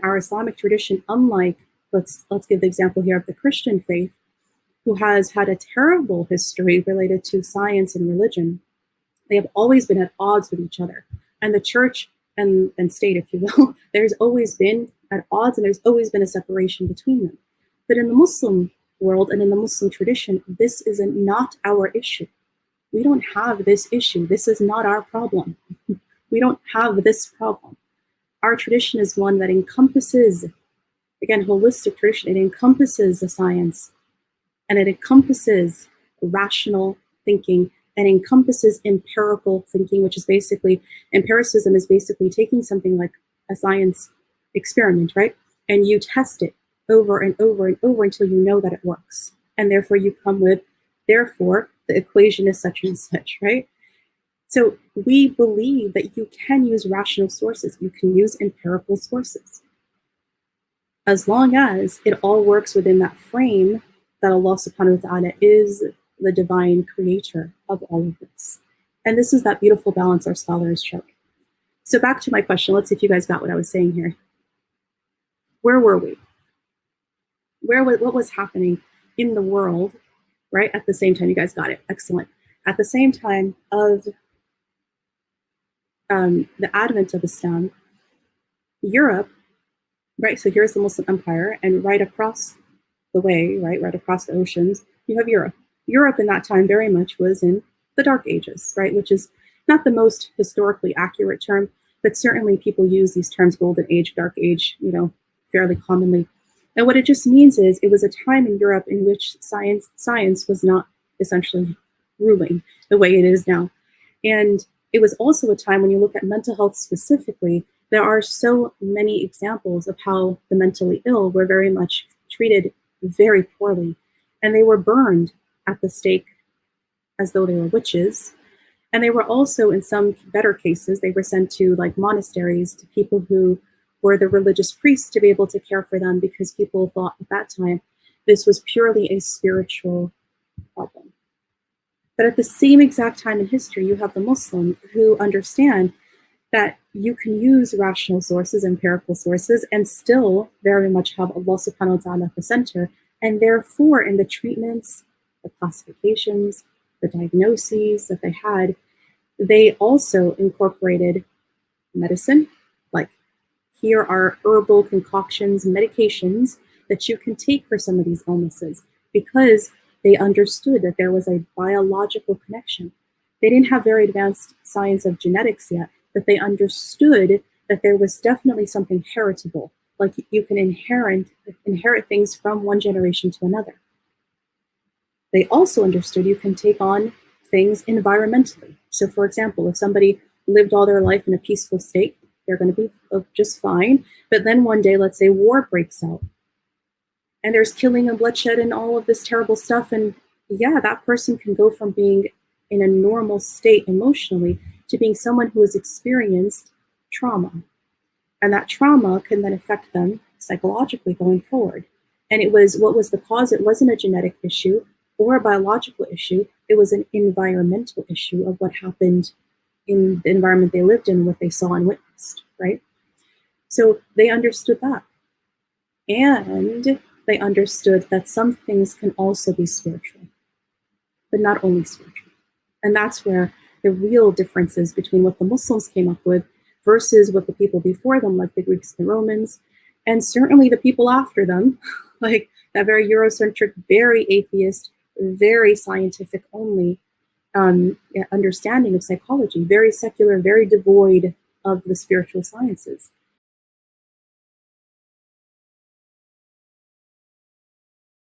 Our Islamic tradition, unlike, let's give the example here of the Christian faith, who has had a terrible history related to science and religion, they have always been at odds with each other. And the church and state, if you will, there's always been at odds, and there's always been a separation between them. But in the Muslim world and in the Muslim tradition, this is not our issue. We don't have this issue. This is not our problem. We don't have this problem. Our tradition is one that encompasses, again, holistic tradition. It encompasses the science, and it encompasses rational thinking, and encompasses empirical thinking, which is basically, empiricism is basically taking something like a science experiment, right? And you test it over and over and over until you know that it works. And therefore you come with, therefore, the equation is such and such, right? So we believe that you can use rational sources. You can use empirical sources, as long as it all works within that frame that Allah subhanahu wa ta'ala is the divine creator of all of this. And this is that beautiful balance our scholars show. So back to my question. Let's see if you guys got what I was saying here. Where were we? What was happening in the world, right? At the same time, you guys got it. Excellent. At the same time of the advent of Islam, Europe, right? So here's the Muslim Empire, and right across the way, right across the oceans, you have Europe. Europe in that time very much was in the Dark Ages, right? Which is not the most historically accurate term, but certainly people use these terms, Golden Age, Dark Age, fairly commonly. And what it just means is it was a time in Europe in which science was not essentially ruling the way it is now. And it was also a time when you look at mental health specifically, there are so many examples of how the mentally ill were very much treated very poorly. And they were burned at the stake as though they were witches. And they were also, in some better cases, they were sent to like monasteries, to people who were the religious priests, to be able to care for them, because people thought at that time this was purely a spiritual problem. But at the same exact time in history, you have the Muslim who understand that you can use rational sources, empirical sources, and still very much have Allah subhanahu wa ta'ala at the center. And therefore, in the treatments, the classifications, the diagnoses that they had, they also incorporated medicine. Like, here are herbal concoctions, medications that you can take for some of these illnesses, because they understood that there was a biological connection. They didn't have very advanced science of genetics yet, but they understood that there was definitely something heritable. Like, you can inherit things from one generation to another. They also understood you can take on things environmentally. So for example, if somebody lived all their life in a peaceful state, they're going to be just fine. But then one day, let's say war breaks out, and there's killing and bloodshed and all of this terrible stuff. And yeah, that person can go from being in a normal state emotionally to being someone who has experienced trauma. And that trauma can then affect them psychologically going forward. And what was the cause? It wasn't a genetic issue or a biological issue. It was an environmental issue of what happened in the environment they lived in, what they saw and witnessed, right? So they understood that. And they understood that some things can also be spiritual, but not only spiritual. And that's where the real differences between what the Muslims came up with versus what the people before them, like the Greeks and the Romans, and certainly the people after them, like that very Eurocentric, very atheist, very scientific only understanding of psychology, very secular, very devoid of the spiritual sciences.